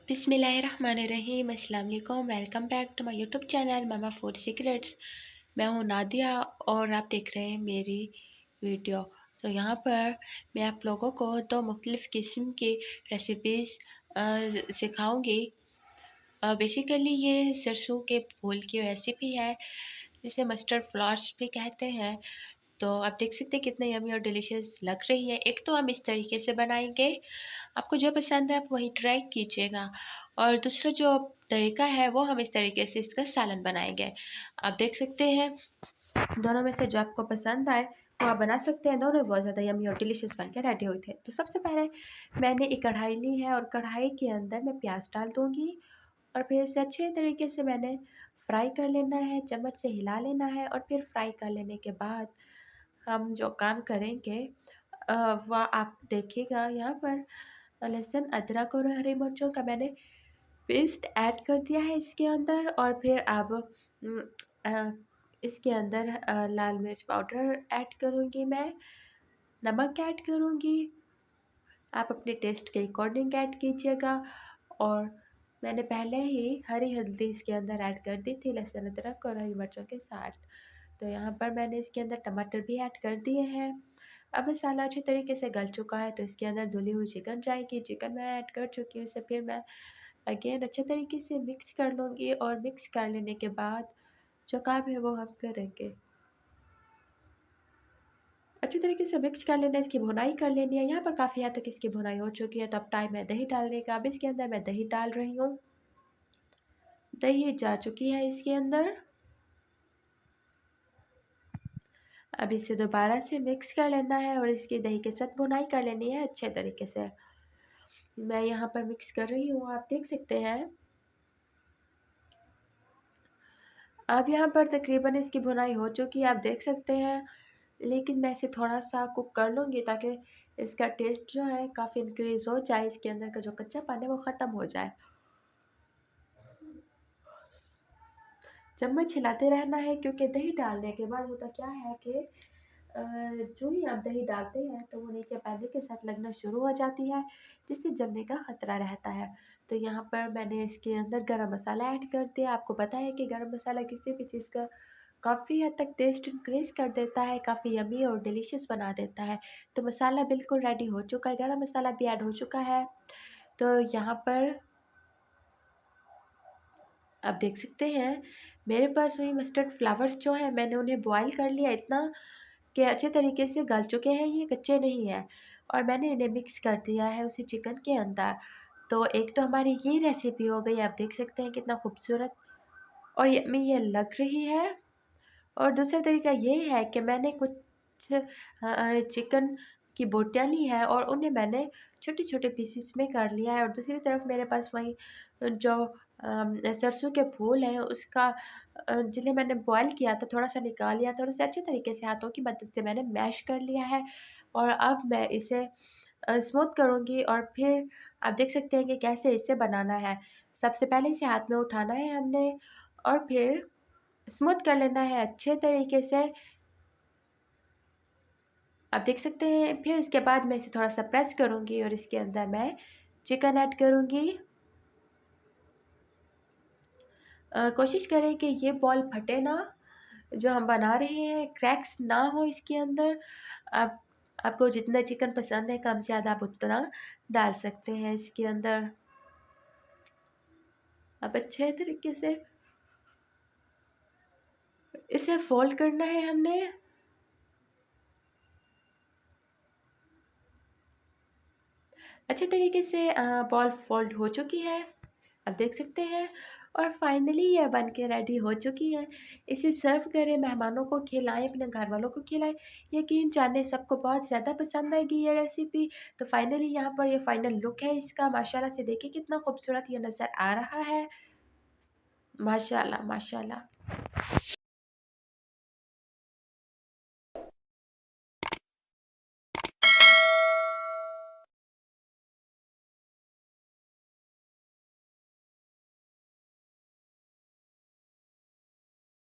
बिस्मिल्लाहिर्रहमानिर्रहीम, अस्सलाम वालेकुम। Welcome back to my YouTube channel Mama Food Secrets. मैं हूं नादिया और आप देख रहे हैं मेरी वीडियो। तो यहाँ पर मैं आप लोगों को दो मुख्तलिफ़ किस्म की रेसिपीज़ सिखाऊंगी। बेसिकली ये सरसों के फूल की रेसिपी है जिसे मस्टर्ड फ्लावर्स भी कहते हैं। तो आप देख सकते हैं कितने यमी और डिलीशियस लग रही है। एक तो हम इस तरीके से बनाएंगे, आपको जो पसंद है आप वही ट्राई कीजिएगा। और दूसरा जो तरीका है वो हम इस तरीके से इसका सालन बनाएंगे। आप देख सकते हैं दोनों में से जो आपको पसंद आए वो आप बना सकते हैं। दोनों बहुत ज़्यादा यमी और डिलीशियस बन के रेडी हुए थे। तो सबसे पहले मैंने एक कढ़ाई ली है और कढ़ाई के अंदर मैं प्याज डाल दूँगी और फिर इसे अच्छे तरीके से मैंने फ्राई कर लेना है, चम्मच से हिला लेना है। और फिर फ्राई कर लेने के बाद हम जो काम करेंगे वह आप देखिएगा। यहाँ पर लहसुन, अदरक और हरी मिर्चों का मैंने पेस्ट ऐड कर दिया है इसके अंदर। और फिर अब इसके अंदर लाल मिर्च पाउडर ऐड करूँगी, मैं नमक ऐड करूँगी, आप अपने टेस्ट के अकॉर्डिंग ऐड कीजिएगा। और मैंने पहले ही हरी हल्दी इसके अंदर ऐड कर दी थी लहसुन, अदरक और हरी मिर्चों के साथ। तो यहाँ पर मैंने इसके अंदर टमाटर भी ऐड कर दिए हैं। अब मसाला अच्छी तरीके से गल चुका है तो इसके अंदर धुली हुई चिकन जाएगी। चिकन मैं ऐड कर चुकी हूँ, इसे फिर मैं अगेन अच्छे तरीके से मिक्स कर लूँगी। और मिक्स कर लेने के बाद जो काम है वो हम करेंगे। अच्छी तरीके से मिक्स कर लेना है, इसकी भुनाई कर लेनी है। यहाँ पर काफ़ी हद तक इसकी भुनाई हो चुकी है तो अब टाइम है दही डालने का। अब इसके अंदर मैं दही डाल रही हूँ। दही जा चुकी है इसके अंदर। अब इसे दोबारा से मिक्स कर लेना है और इसकी दही के साथ भुनाई कर लेनी है अच्छे तरीके से। मैं यहाँ पर मिक्स कर रही हूँ, आप देख सकते हैं। अब यहाँ पर तकरीबन इसकी भुनाई हो चुकी है, आप देख सकते हैं। लेकिन मैं इसे थोड़ा सा कुक कर लूँगी ताकि इसका टेस्ट जो है काफ़ी इंक्रीज़ हो जाए, इसके अंदर का जो कच्चापन है वो ख़त्म हो जाए। चम्मच हिलाते रहना है क्योंकि दही डालने के बाद होता क्या है कि जो ही आप दही डालते हैं तो वो नीचे पैदे के साथ लगना शुरू हो जाती है, जिससे जलने का ख़तरा रहता है। तो यहाँ पर मैंने इसके अंदर गरम मसाला ऐड कर दिया। आपको पता है कि गरम मसाला किसी भी चीज़ का काफ़ी हद तक टेस्ट इंक्रीज़ कर देता है, काफ़ी यमी और डिलीशियस बना देता है। तो मसाला बिल्कुल रेडी हो चुका है, गरम मसाला भी ऐड हो चुका है। तो यहाँ पर आप देख सकते हैं मेरे पास वही मस्टर्ड फ्लावर्स जो हैं मैंने उन्हें बॉयल कर लिया इतना कि अच्छे तरीके से गल चुके हैं, ये कच्चे नहीं हैं। और मैंने इन्हें मिक्स कर दिया है उसी चिकन के अंदर। तो एक तो हमारी ये रेसिपी हो गई, आप देख सकते हैं कितना खूबसूरत और यम्मी ये लग रही है। और दूसरा तरीका ये है कि मैंने कुछ चिकन की बोटियाँ ली हैं और उन्हें मैंने छोटे-छोटे पीसेस में कर लिया है। और दूसरी तरफ मेरे पास वही जो सरसों के फूल हैं उसका जिन्हें मैंने बॉयल किया था, थोड़ा-सा निकाल लिया था और उसे अच्छे तरीके से हाथों की मदद से मैंने मैश कर लिया है। और अब मैं इसे स्मूथ करूँगी और फिर आप देख सकते हैं कि कैसे इसे बनाना है। सबसे पहले इसे हाथ में उठाना है हमने और फिर स्मूथ कर लेना है अच्छे तरीके से। आप देख सकते हैं। फिर इसके बाद मैं इसे थोड़ा-सा प्रेस करूँगी और इसके अंदर मैं चिकन ऐड करूँगी। कोशिश करें कि ये बॉल फटे ना, जो हम बना रहे हैं क्रैक्स ना हो इसके अंदर। आप आपको जितना चिकन पसंद है कम ज़्यादा आप उतना डाल सकते हैं इसके अंदर। अब अच्छे तरीके से इसे फोल्ड करना है हमने। अच्छे तरीके से बॉल फोल्ड हो चुकी है, आप देख सकते हैं। और फाइनली ये बन के रेडी हो चुकी है। इसे सर्व करें, मेहमानों को खिलाएं, अपने घर वालों को खिलाएं। यकीन जाने सबको बहुत ज़्यादा पसंद आएगी ये रेसिपी। तो फाइनली यहाँ पर ये फाइनल लुक है इसका। माशाल्लाह से देखिए कितना खूबसूरत ये नज़र आ रहा है। माशाल्लाह माशाल्लाह।